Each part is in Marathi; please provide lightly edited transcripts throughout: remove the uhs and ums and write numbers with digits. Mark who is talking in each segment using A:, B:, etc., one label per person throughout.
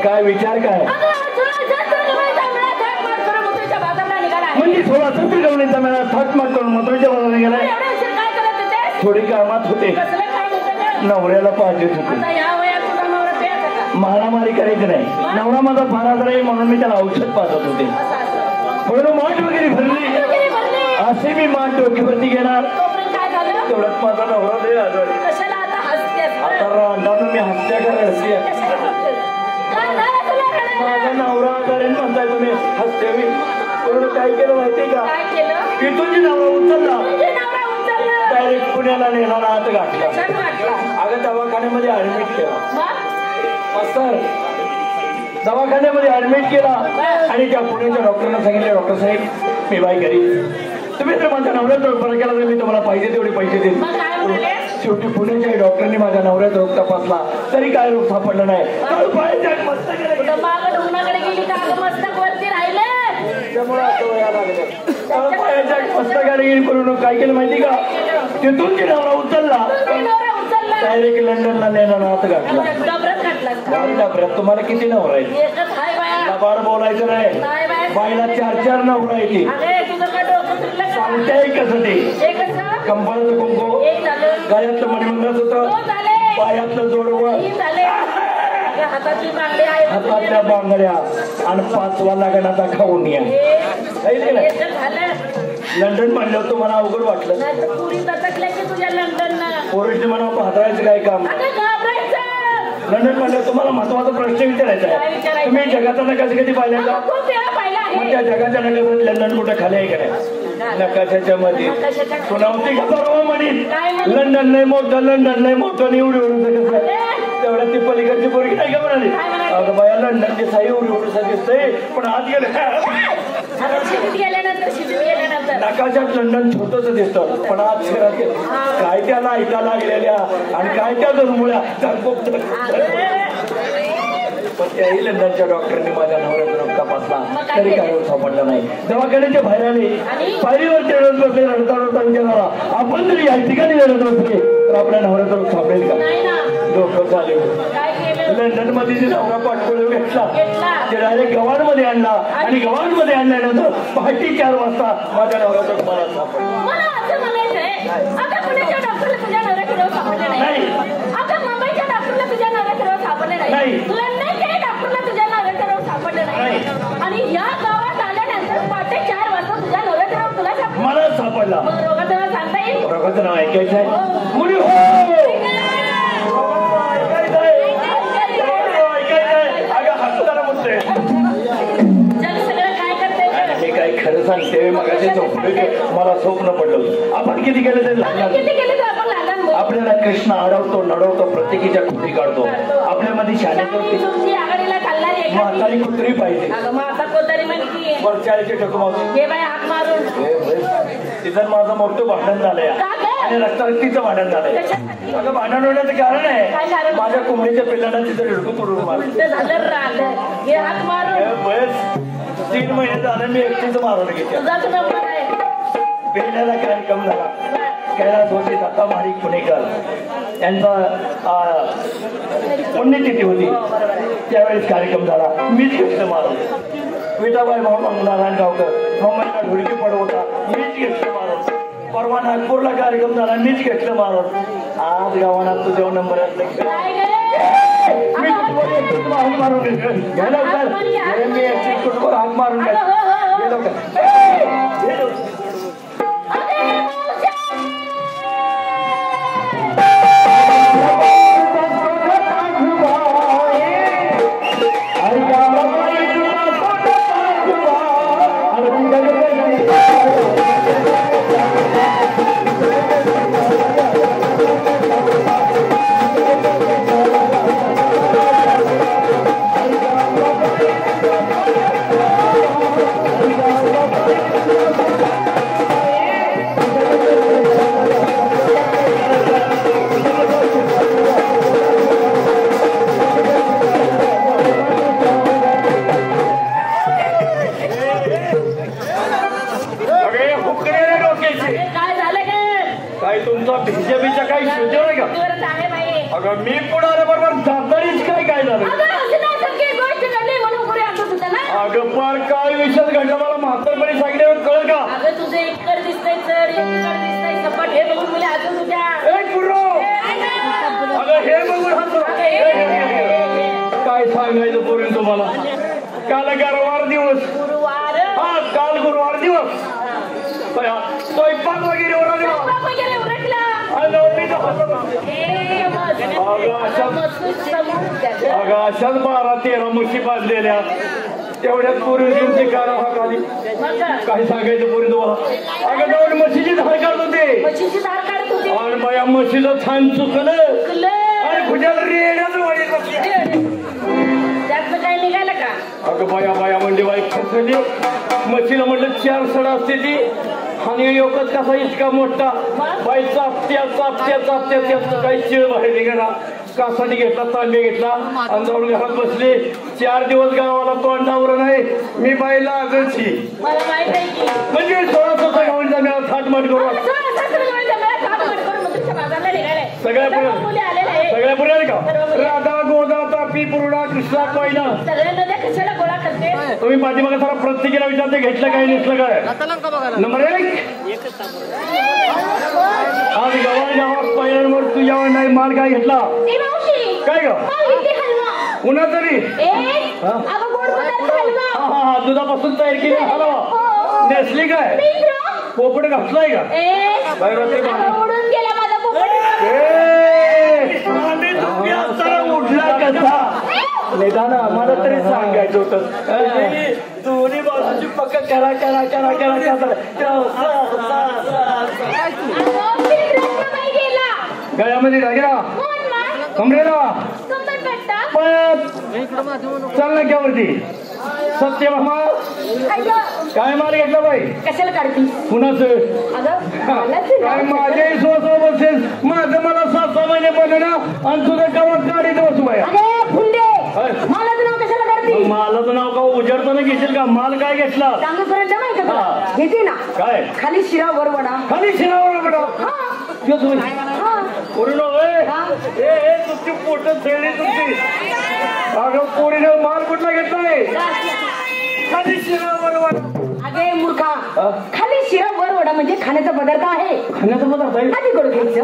A: काय विचार काय म्हणजे 16 सत्र गवळींचा मेळा थाट मार करून मथुरेच्या बाजारात गेलाय. थोडी कामात होते, नवऱ्याला पाहिजेच होते. मारामारी करायची नाही. नवरा माझा फारादार आहे म्हणून मी त्याला औषध पाजत होते. म्हणून माठ वगैरे भरली असे मी माठ डोक्यावरती घेणार. तेवढ्यात माझा नवरा दे आजारी. आता रांडानं मी हत्या करायची. माझा नवरा आजारी म्हणताय तुम्ही हत्या. मी म्हणून काय केलं माहितीये का? तुझी नवरा उचलला डायरेक्ट पुण्याला नेणार हात गाठला. अगं दवाखान्यामध्ये ऍडमिट केला. दवाखान्यामध्ये ऍडमिट केला आणि त्या पुण्याच्या डॉक्टरना सांगितले, डॉक्टर साहेब मी बाई घरी, तुम्ही तर माझ्या नवऱ्याचा उपचार केला तर मी तुम्हाला पाहिजे तेवढे पैसे देईन. शेवटी पुण्याच्या डॉक्टरांनी माझ्या नवऱ्याचा रोग तपासला तरी काय रोग सापडला नाही. पायाच्या मस्तकाला गेली करून काय केलं माहिती का? तिथून ती नवरा उचलला डायरेक्ट लंडनला नेणार हात गाठला. डबऱ्यात तुम्हाला किती नवरा आहे? लबाड बोलायचं नाही. बाईला 4-4 नवरा आहे. सांगताय कसं ते? कंपाळाचं कुंकू, गळ्यातलं मणिमंगळच होतं, पायातलं जोडवं, हातातल्या बांगड्या आणि 5वा लग्नाचा खाऊन या. लंडन म्हणलं तुम्हाला अवघड वाटलं. पोरीने म्हणा हाताळायचं काय काम? लंडन म्हणलं तुम्हाला महत्वाचा प्रश्न विचारायचा आहे. तुम्ही जगाचा नकाशा कधी पाहिला का? मग त्या जगाच्या नकाशात लंडन कुठं खाली आहे का नाही? नकाशाच्या मध्ये सुनावती का बरोबर म्हणेल. लंडन नाही मोठं, लंडन नाही मोठं, एवढी एवढं कसं तेवढ्या ती पलीकडची पोरगी नाही का म्हणाली? अगं बाया लंडनची साई एवढी एवढं दिसतंय पण आत गेलं नकाशात लंडन छोटच दिसतं पण आज शहरात काय त्याला ऐका लागलेल्या आणि काय त्या मुळ्या पण त्याही लंडनच्या डॉक्टरने माझ्या नवऱ्याचा रोग तपासला तरी काय रोग सापडला नाही. दवाखान्याच्या बाहेर आले, पायरीवर रडत बसले, रडता रडता विचाराला आपण जरी या ठिकाणी रडत बसले तर आपल्या नवऱ्याचा रोग सापडेल का? डोकं झाले. लंडन मध्ये जे नवरा पाठपुळे घेतला ते डायरेक्ट गव्हाणमध्ये आणला आणि गव्हाणमध्ये आणल्यानंतर पहाटे 4 वाजता माझ्या नवऱ्याचा रोग मला सापडला.
B: आणि या गावात आल्यानंतर पहाटे 4 वाजता तुझ्या नवऱ्याचा रोग तुला
A: मला सापडला.
B: रोगाचं नाव सांगता येईल?
A: रोगाचं नाव ऐकायचं आहे? मुली हो खरं सांगते मगाशी झोपले मला स्वप्न पडलं. आपण किती केलं तरी आपल्याला कृष्ण अडवतो नडवतो, प्रत्येकीच्या खुटी काढतो. आपल्यामध्ये शाळेत म्हातारी कुत्री पाहिजे. वरच्याचे टकमावून तिथं माझं मोठं भांडण झालंय आणि रक्तारक्तीचं भांडण झालंय. अगं भांडण होण्याचं कारण आहे माझ्या कोंबडीच्या पिल्लांना तिथं हिडकू तोडून मारलं. 3 महिने झाले मी एकटीच मारून घेतलं. पेल्याला कार्यक्रम झाला. कैलास होते दत्ता महाडिक पुणेकर यांचा पुण्यतिथी होती. त्यावेळेस कार्यक्रम झाला. मीच घेतलं मारून. विठाबाई भाऊ नारायण गावकर मुंबईला ढोलकी पडवता मीच घेतलं मारून. परवा नागपूरला कार्यक्रम झाला मीच घेतलं मारून. आज गावात तुझ्या नंबर असले मी मारून घेतलं. घ्यायला मी हात मारून गेलो का? मी पुढे बरोबर जबाबदारीच काय झालं? अगं पार काय विषय घडला मला म्हातारपणी सांगितल्यावर कळ का?
B: अगं तुझं एककर दिसतंय सर, एककर दिसतंय सपाट. हे बघून मुले अजून तुझ्या
A: एक पुरो अगं हे बघून हसतो. काय सांगायचं पोरीन तुम्हाला? काल गुरुवार दिवस.
B: गुरुवार
A: हा काल गुरुवार दिवस. स्वयंपाक वगैरे उरला.
B: वगैरे उरकला.
A: अगं अशाच 12-13 म्हशी बांधलेल्या तेवढ्यात पोरी तुमची कारवाहा आली. काय सांगायचं पोरी तुम्हाला? अगं जाऊन म्हशीची धार काढत होते.
B: म्हशीची धार काढत होते
A: आणि बाया म्हशीचं छान चुकलं आणि खुशाल रेड्याच वाढीत बसली.
B: त्यातलं काय निघालं का?
A: अगं बाया बाया म्हणजे बाई फसली. म्हशीला म्हटलं 4 सडा असते ती आणि एकच कसा इतका मोठा. बाई चापत्या चापत्या चापत्या त्यात काही चिळ बाहेर निघाला. कासाने घेतला, तांबे घेतला आणि जाऊन घरात बसले. 4 दिवस गावाला तोंडावर नाही. मी बाईला आगळची
B: मला माहित आहे की
A: म्हणजे 16-17 गावांचा मेळा थाटमाट करू. सगळ्या पुढे आले का? राधा गोदा तापी पूर्णा कृष्णा कोयना
B: सगळ्या नद्या कशाला गोळा करते?
A: तुम्ही पाठीमागे सारा प्रत्येकीला विचारते घेतलं काय नसलं काय. नंबर 1 आज गावात पहिल्यांवर तुझ्यावर नाही माल काय घेतला काय ग? पुन्हा तरी हा दुधापासून तयार केली हलवा नेसली काय? पोपट घातलाय का? उठला कसा निदान आम्हाला तरी सांगायचं होतं. दोन्ही बाजूची पक्क करा करा करा करा गळ्यामध्ये डागिरा कमरेला चल ना क्यावरती. सत्य मामा काय माल घेतला बाई?
B: कशाला काढती?
A: कुणाचं? काय माझ्या स्वतः बसेल माझं मला 7-6 महिने बनले ना आणि तुझं गावात गाडी बसू बाया. मालाचं नाव का उजाडताना घेशील का? माल काय घेतला
B: घेते ना
A: काय?
B: खाली शिरा वर वडा.
A: खाली शिरावर बडा तुमची पोट चढली तुमची. अगं पोरीनं माल कुठला घेतलाय? खाली शिरावर वडा.
B: अगे मूर्खा, खाली शिरा वर वडा म्हणजे खाण्याचा पदार्थ आहे.
A: खाण्याचा पदार्थ आहे.
B: आधी गोड खायचं,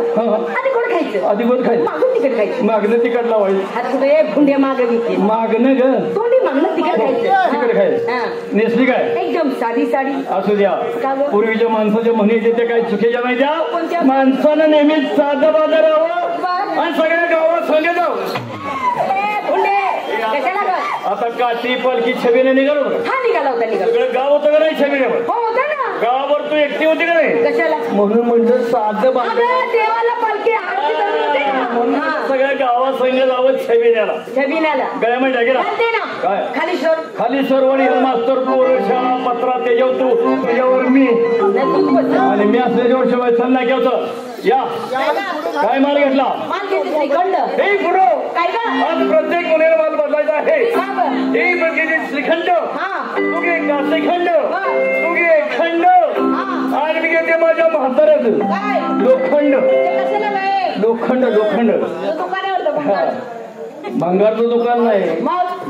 B: आधी गोड खायचं,
A: आधी गोड खायचं,
B: मागून तिकट खायचं.
A: मागणं तिकट लावायचं.
B: हात कुठे फुंडे मागवी
A: मागणं ग
B: तोंडी मागणं तिकट खायचं.
A: तिकट खायचं. नेसली काय?
B: एकदम साधी साडी.
A: असू द्या. पूर्वीच्या माणसाच्या म्हणायचे ते काही चुकीच्या नाही. द्या माणसानं नेहमीच साधं बाजार राहावं आणि सगळ्या गावात सांगे जाऊ. आता काठी पालखी छबीने निघालो.
B: हा निघाला होता.
A: सगळं गाव होतं का नाही छबीनेवर?
B: हो होता ना.
A: गावावर तू एकटी होती का नाही?
B: कशाला?
A: म्हणून म्हणजे साधं बाजार
B: देवाला पालखी आरती करून होते ना.
A: सगळ्या गावात संघ जावं छबिन्याला.
B: छबिन्याला
A: गळ्यामध्ये टाकेला काय?
B: खाली स्वर
A: खाली सर्वणी मास्तर पोर शाळा पत्रा त्याच्यावर तू त्याच्यावर मी आणि मी असल्याच्यावर शिवाय सल्ला केलं. या काय माल घेतला?
B: माल घेतली श्रीखंड.
A: हे पुरो
B: काय का?
A: आज प्रत्येक मुलीला माल बदलायचा आहे. हे बघितले श्रीखंड तू घे का? श्रीखंड तू घे खंड आणि मी घेते माझ्या म्हाताऱ्याचं लोखंड. लोखंड लोखंड भंगारचं दुकान नाही.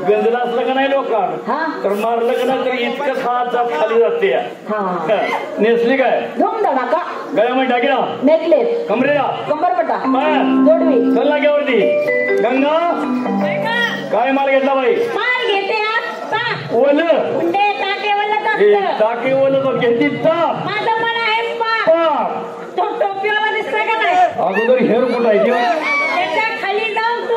A: गंजला असलं का नाही लोकांना तर मारलं का नाही तर इतकं हात खाली जाते. नेसली काय? गळ्यामध्ये टाकीला
B: नेकलेस
A: कमरेला
B: कंबरपट्टा जोडवी
A: चल नाक्यावरती. गंगा काय माल घेतला बाई?
B: माल घेते
A: ओल
B: टाके
A: टाके ओल घेतली ताप.
B: माझं मन आहे तो टोपीवाला दिसतोय का नाही?
A: अगोदर हेअर कुठं आहे?
B: त्याच्या खाली जाऊन तू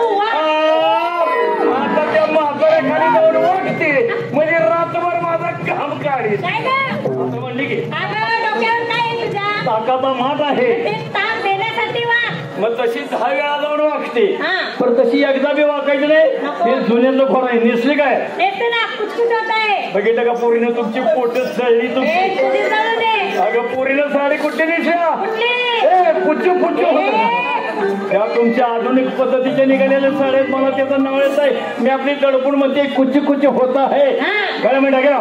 A: आता त्या म्हाताऱ्या खाली जाऊन वागते म्हणजे रात्रभर माझा काम काढील. असं म्हणली की
B: डोक्यावर काय आहे तुझ्या?
A: ताकाचा माठ आहे.
B: ताप देण्यासाठी वाग.
A: मग तशी 10 वेळा जाऊन वागते पण तशी एकदा बी वाकायची नाही. हे जुन्याचं खोड आहे. नेसली काय?
B: येते ना कुचकुच होत आहे.
A: बघितलं का पोरीनं तुमची पोट चढली तुमची. अगं पोरीनं साडी कुठली नेसल्या? पुच्चू पुच्चू त्या तुमच्या आधुनिक पद्धतीच्या निघालेल्या साड्यात मला त्याचं नाव येत आहे. मी आपली तडपून मध्ये कुच्ची कुच्ची होत आहे. काय म्हणता घ्या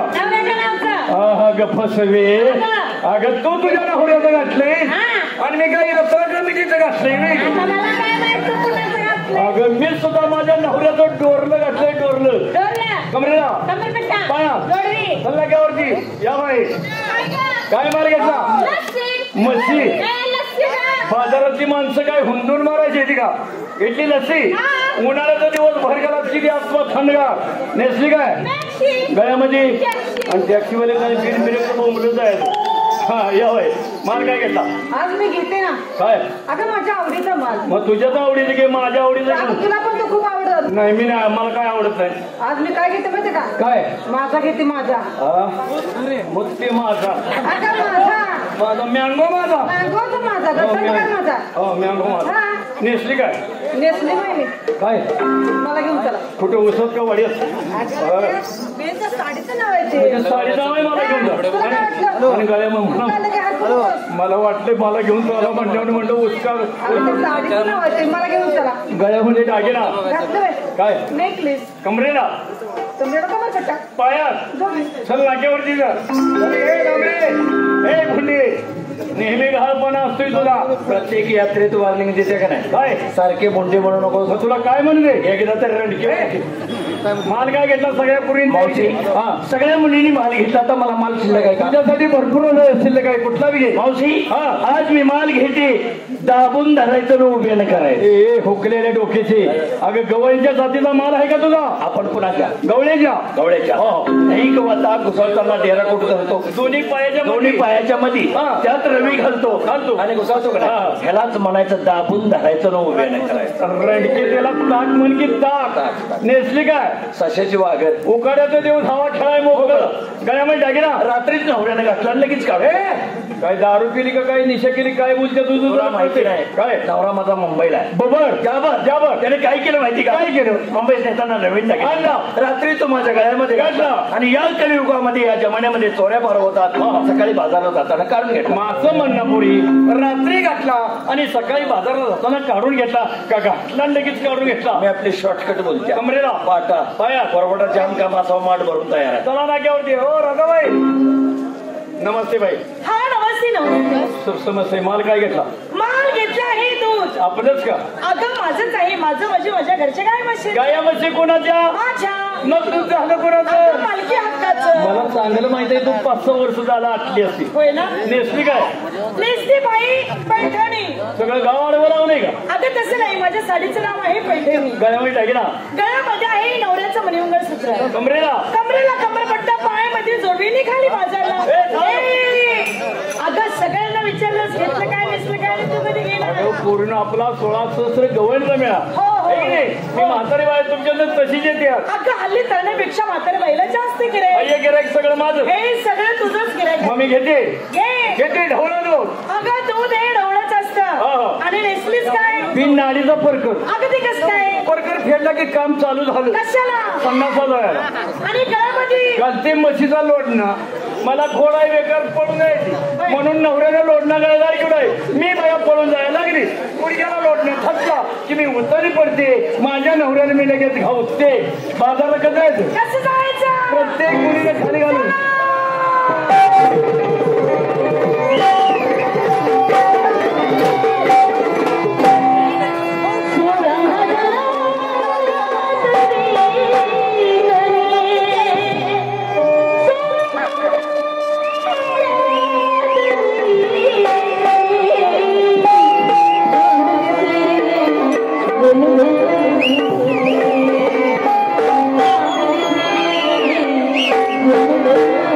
A: हा गप्पसवे. अगं तू तुझ्या नवऱ्याचं घातलंय आणि मी काही रत्नाक्रमितीचं घातलंय नाही. अगं मी सुद्धा माझ्या नवऱ्याचं डोरलं घातलंय. डोरलं कमरेला पाया सल्लाक्यावरती या बाई काय माल घेतला मच्छी बाजारातली माणसं काय हुंदून मारायची येते का इथली लस्सी उन्हाळ्याचा दिवस भर गेला किती आसपास थंडगार नेसली काय गळ्यामध्ये आणि टॅक्सीवाले काय बिन बिरेचं बोंबलत आहे हा या बाई माल काय घेतला
B: आज मी घेते ना
A: काय
B: अगं माझ्या आवडीचा माल
A: मग तुझ्याच आवडीचं घे माझ्या आवडीचं
B: तुला पण तो खूप आवडत
A: नाही मी नाही मला काय आवडत नाही
B: आज मी काय घेते माहिती का
A: काय
B: माझा घेते माझा
A: मग ते माझा
B: अगं माझा
A: माझा मँगो माझा
B: मँगोचा माझा गट्टा माझा
A: हो मँगो माझा नेसली काय
B: नेसली माहिती
A: काय
B: मला घेऊन चला
A: कुठे उसत का वाढीत
B: साडीचं नाव आहे
A: साडी नाव आहे मला घेऊन जा आणि गळ्या मग मला वाटलं मला घेऊन चला म्हणल्यावर म्हणलं उसका
B: साडीचं नाव आहे मला घेऊन चला
A: गळ्यामध्ये दागिना काय
B: नेकलेस
A: कमरेला
B: तुमच्याकडे कमर कट्टा
A: पायात चल नाक्यावरती जा नेहमी घालपणा असतोय तुला प्रत्येक यात्रेत वॉर्निंग देते का नाही काय सारखे बोंडे म्हणू नको मग तुला काय म्हणू दे एकदा तर रणके माल काय घेतला सगळ्या पुरी हा सगळ्या मुलींनी माल घेतला तर मला माल शिल्लक आहे तुझ्यासाठी भरपूर शिल्लक आहे कुठला बी घे मावशी हा आज मी माल घेते दाबून धरायचं उभे न करायचं हुकलेल्या डोक्याचे अगं गवळीच्या जातीचा माल आहे का तुझा आपण कुणाच्या गवळ्याच्या हो नाही किंवा ताक घुसवताना डेरा कुठं धरतो दोन्ही पायाच्या मध्ये त्यात रवी घालतो आणि घुसवतो का ह्यालाच म्हणायचं दाबून धरायचं उभे न करायचं रणके त्याला ताक म्हण की ताक नेसली काय सशाची वाघर उकाड्याचा दिवस हवा खेळाय मोकळं गळ्यामध्ये दागिना रात्रीच नवऱ्याने घातला लगेच काढ काय दारू केली का काय निशा केली काय बोलते तुझं माहिती नाही काय नवरा माझा मुंबईला आहे बबर जाबर त्याने काय केलं माहिती का काय केलं मुंबईत नेताना नवीन दागिना रात्री तो माझ्या गळ्यामध्ये घातला आणि या कलियुगामध्ये या जमान्यामध्ये चोऱ्या पार होतात सकाळी बाजारात जाताना काढून घेतला असं म्हणणं पुरी रात्री घातला आणि सकाळी बाजारात जाताना काढून घेतला का घातला लगेच काढून घेतला मी आपली शॉर्टकट बोलते कमरेला पाटा पाया परवडा जाम का मासा माठ भरून तयार आहे चला नाक्यावरती हो राधाबाई नमस्ते बाई
B: हा नमस्ते
A: शुभ समस्या माल काय घेतला
B: माल घेतला आहे दूध
A: आपलंच का
B: अगं माझंच आहे माझं म्हणजे माझ्या घरचे काय म्हशी
A: गाया म्हशी कोणाच्या
B: माझ्या
A: मग दूध झालं कोणाचं
B: मालकी हक्काचं
A: मला चांगलं माहित आहे तू 5-6 वर्ष झाला आटली असती
B: होय ना
A: नेसली काय
B: नेसली बाई पैठणी
A: सगळं गाव आडवं लावू नाही का
B: अगं तसं नाही माझ्या साडीचं नाव आहे पैठणी
A: गळ्यामध्ये टाकी ना
B: गळ्यामध्ये आहे नवऱ्याचं मणिमंगळ सूत्र
A: कमरेला
B: कमरपट्टा पायामध्ये जोडवीने खाली बाजारला अगं सगळ्यांना विचारलं घेतलं काय नेसलं काय तू कधी घेणार
A: पूर्ण आपला 16 सहस्र गवळीचा मेळा मी म्हातारी बाई तुमच्या तशीच येते
B: अगं हल्ली करण्यापेक्षा म्हातारी बाईला जास्त गिराईक
A: सगळं माझं
B: हे सगळं तुझंच गिराईक
A: मग मी घेते ढवळा दूध
B: अगं दूध हे ढवळच असतं आणि नेसलीस काय
A: बिन नाडीचा परकर
B: अगं ते कसं काय
A: परकर फेडला की काम चालू झालं
B: कशाला
A: 50,000
B: आणि गळ्यामध्ये
A: घालते म्हशीचा लोडणं मला घोडा बेकार पळून जायची म्हणून नवऱ्याला लोडणं गळगार घेऊन मी बाया पळून जायला लागली गुडघ्याला लोडणं थकला की मी उतरी पडते माझ्या नवऱ्याने मी लगेच घावते बाजारला कसं जायचं
B: कसं जायचं
A: प्रत्येक मुलीने खाली घालून
C: Oh,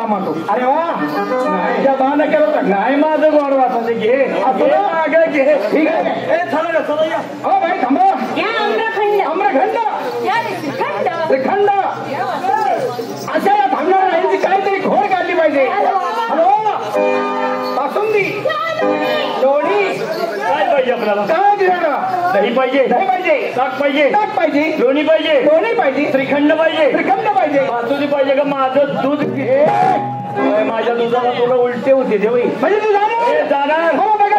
C: म्हणतो. अरे वा बाण केलं
A: नाही माझं गोड वाचायचं घे घे ठीक आहे. चला चला या.
C: हो भाई थांबा.
B: या आम्रखंड
C: आम्रखंड
B: या श्रीखंड
C: श्रीखंड अशा या थांबणाऱ्या राहीची काहीतरी घोड काढली पाहिजे. हॅलो बासुंदी लोणी
A: काय पाहिजे आपल्याला?
C: काय दिलं?
A: दही पाहिजे
C: दही पाहिजे
A: ताक पाहिजे
C: ताक पाहिजे
A: लोणी पाहिजे
C: लोणी पाहिजे
A: श्रीखंड पाहिजे
C: श्रीखंड पाहिजे
A: बासुंदी पाहिजे का? माझं दूध घे. माझ्या दुधाला तुला उलटे होते देवी
C: म्हणजे तू जाणार
A: जाणार
C: हो बघा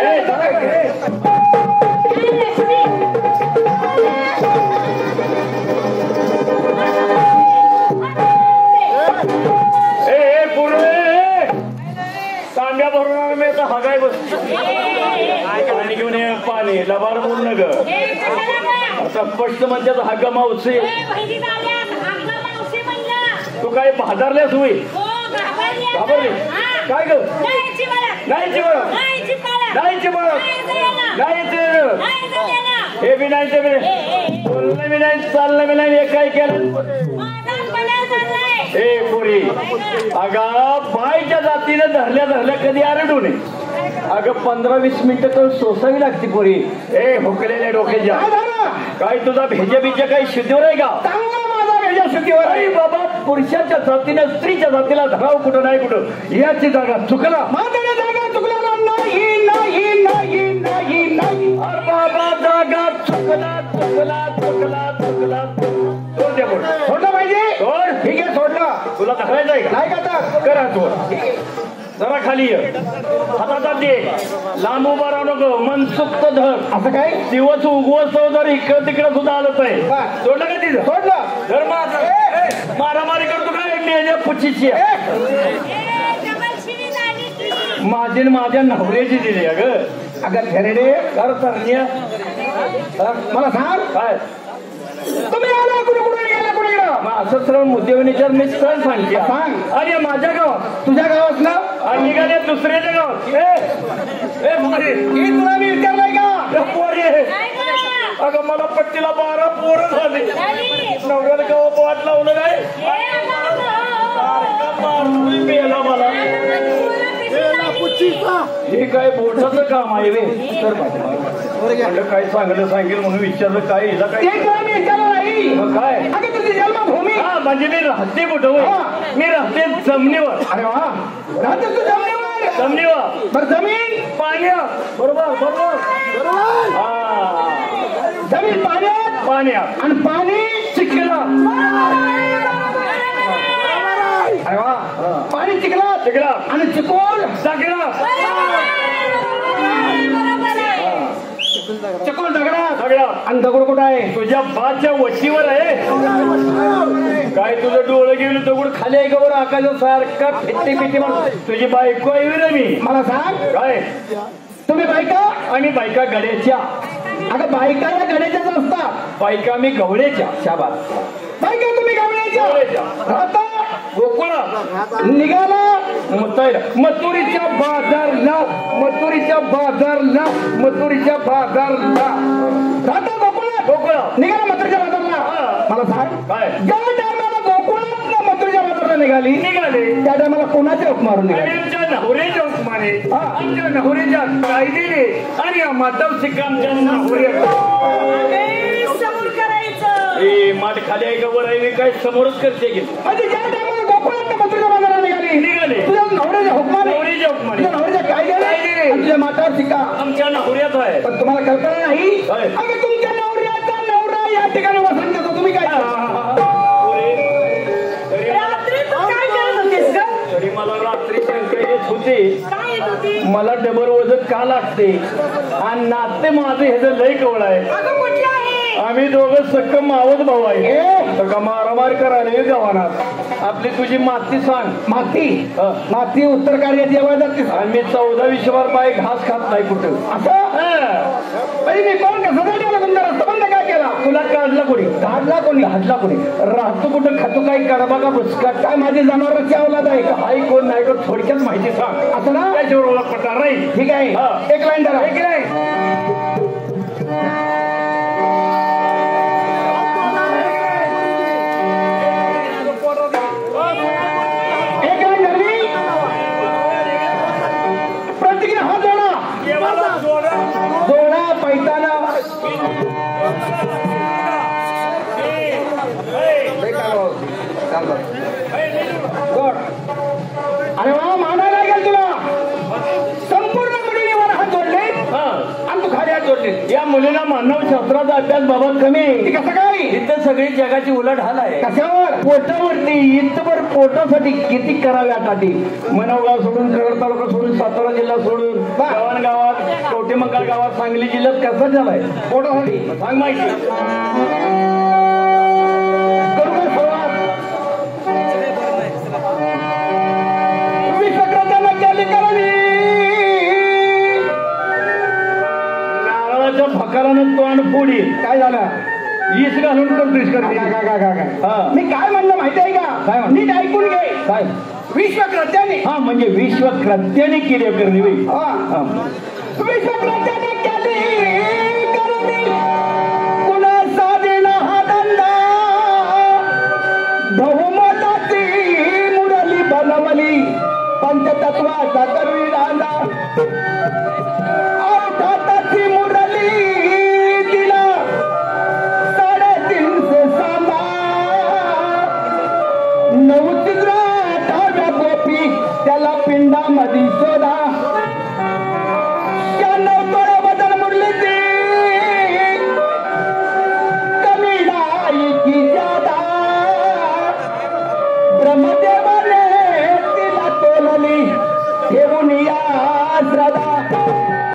A: तांब्या भरून मी आता हगाय बसतो. पाणी घेऊन ये पाणी लबाड बोल न ग. आता स्पष्ट म्हणतात हग्गा मावसे. तू काय भाजारल्यास होई घाबरली काय ग? नाहीची बळत नाहीची बळत नाहीच हे बी नाही ते बी बोलणं बी नाही चालणं बी नाही. हे काय केलं हे पोरी अगा बायच्या जातीने धरल्या धरल्या कधी आरडू नये. अगं 15-20 मिनिटं तर सोसावी लागते पोरी. ए हुकलेल्या डोक्याच्या काय तुझा भेजे बिजे काही शुद्धीवर आहे का?
C: माझा भेजा शुद्धीवर
A: अरे बाबा पुरुषाच्या जातीने स्त्रीच्या जातीला धराव कुठं नाही कुठं याची जागा चुकला.
C: माझ्या जागा चुकला नाही नाही नाही नाही नाही.
A: अरे बाबा जागा चुकला चुकला चुकला चुकला
C: सोडलं पाहिजे.
A: सोड.
C: ठीक आहे सोडलं.
A: तुला धरायचं आहे का?
C: नाही का तर
A: करा तू जरा खाली ये. हातात दे. लांब उभा राहू नको. मनसुक्त धर.
C: असं काय
A: दिवस उगवतो जर इकडं तिकडं सुद्धा आलंच आहे.
C: बरं.
A: सोडलं का तिथं?
C: सोडलं.
A: धर मारामारी करतो काय मेल्या पुच्छीची माझी माझ्या नवऱ्याची दिली अगं.
C: अगं घरडे
A: कर तरण्या
C: मला सांग
A: काय
C: तुम्ही आला कुठे कुठे गेला कुठे गेला?
A: असं सरळ मुद्देवणीच्या मी सण सांगते.
C: सांग.
A: अरे माझ्या गावात
C: तुझ्या गावात ना
A: आणि निघाले दुसऱ्याच्या गावात. ए पोरी
C: ही तुला मी विचारलंय का?
A: पोरी अगं मला पट्टीला 12 पोरं झाली. नवऱ्याला गावात वाट लावलं नाही. मेला मला हे काय बोटाचं काम आहे रे. तर म्हणलं काय चांगलं सांगेल म्हणून विचारलं काय हिला काय
C: ते तुला मी विचारलं नाही.
A: मग काय
C: अगं तुझी जन्मभूमी.
A: हा म्हणजे मी राहते कुठं होय? मी राहते जमिनीवर.
C: अरे वा राहते तू जमिनीवर.
A: जमिनीवर
C: बरं जमीन
A: पाण्यात. बरोबर बरोबर हा
C: जमीन पाण्यात
A: पाण्यात
C: आणि पाणी
A: चिखलात.
C: अरे वा पाणी चिखलात
A: चिखलात
C: आणि चिकोल
A: सगळं
C: चिकोल दगडात
A: सगळं
C: आणि दगड कुठं आहे?
A: तुझ्या बाच्या वशीवर आहे. काय तुझं डोळं गेलं दगड खाली आहे का बरं आकाशात सारखा फिट्टी फिट्टी म्हणून तुझी बायको आहे रे मी.
C: मला सांग
A: काय
C: तुम्ही बायका
A: आणि बायका गड्याच्या.
C: अगं बायकाला गड्याच्याच असतात.
A: बायका मी गवळ्याच्या. शाबास.
C: बायका तुम्ही गावण्याच्या राहता
A: गोकुळा
C: निघाला
A: मुतायला मथुरीच्या बाजारला मथुरीच्या बाजारला मथुरीच्या बाजारला
C: राहता गोकुळात
A: गोकुळा
C: निघाला मथुरीच्या बाजारला. मला सांग
A: काय
C: ज्या टायमाला गोकुळात मथुरीच्या बाजारला निघाली
A: निघाले
C: त्या टायमाला कोणाच्या हुक मारून निघाली?
A: आमच्या नवऱ्याच्या हुकमाने आमच्या नवऱ्याच्या कायद्याने आणि माता सिक्कामच्या नवऱ्या
B: समोर करायचं.
A: ए माठ खाली आहे का वर आहे काय समोरच करते की
C: म्हणजे ज्या टायमाला गोकुळात मथुरीच्या बाजारला निघाली
A: निघाले
C: तुझ्या नवऱ्याच्या हुकमाने
A: नवऱ्याच्या हुकमाने
C: तुझ्या नवऱ्याच्या कायद्याने
A: कायद्याने.
C: आणि तुझ्या मातावर शिक्का.
A: आमच्या नवऱ्यात आहे.
C: पण तुम्हाला कल्पना नाही
A: काय?
C: अगं तुमच्या नवऱ्याचा नवरा या ठिकाणी वसंत देतो. तुम्ही काय
B: रात्री तू काय करत होतीस ग?
A: तरी मला रात्री शंका येत होते
B: काय येत होती?
A: मला डबल वजन का लागते आणि नाते माझे हे जे लय कवळ आहे.
B: अगं कुठलं आहे?
A: आम्ही दोघं सक्कम मावत भाऊ आहे. का मारामार करायला गावानात आपली तुझी माती सांग.
C: माती
A: हा.
C: माती उत्तर कार्यात जेव्हा जाते
A: आम्ही 14-20 वर पाय घास खात नाही कुठं.
C: असं म्हणजे मी कोण कसं ठेवलं तुमचा रस्ता बंद काय केला?
A: तुला काढला कोणी
C: धाडला कोणी?
A: घातला कोणी राहतो कुठं खातो काय कडबा का बुसका
C: काय माझी जनावरांची अवलाद आहे का?
A: आई कोण नाही का थोडक्यात माहिती सांग.
C: असं ना
A: त्याच्यावर ओळख पटणार नाही.
C: ठीक आहे
A: हा.
C: एक लाईन धरा.
A: एक नाही
C: एक लाईन धरली अरे वा मानायला लागेल तुला संपूर्ण मुलीने वर हात जोडले आणि तू खाली हात जोडले.
A: या मुलीला मानवशास्त्राचा अभ्यास बाबत कमी
C: ती कसं काय
A: इथं सगळी जगाची उलट हाल आहे.
C: कशावर
A: पोटावरती इथवर पोटासाठी किती करावे आता ती मनवगाव सोडून करड तालुका सोडून सातारा जिल्हा सोडून गावान गावात कवठेमंकाळ गावात सांगली जिल्ह्यात कसं झालाय
C: पोटासाठी
A: सांग माहिती.
C: बरोबर सुरुवात विषक्रतांना केली करावी
A: नारळाच्या फकारानं तोंड फोडी
C: काय झालं
A: ईस घालून कंप्लीट करते. हा.
C: मी काय म्हणलं माहिती आहे का
A: काय म्हणलं?
C: नीट ऐकून घे
A: काय
C: विश्वक्रत्याने
A: हा म्हणजे विश्वक्रत्याने केली करणी बाई. हा.
C: विश्वक्रत्याने केली करणी कुणा साधेना हा धंदा बहुमताची मुरली बनवली पंचतत्वाचा करवी रांदा अवघाताची मुरली दिला 350 सांदा 9 चित्रा 10 गोपी त्याला पिंडामध्ये शोधा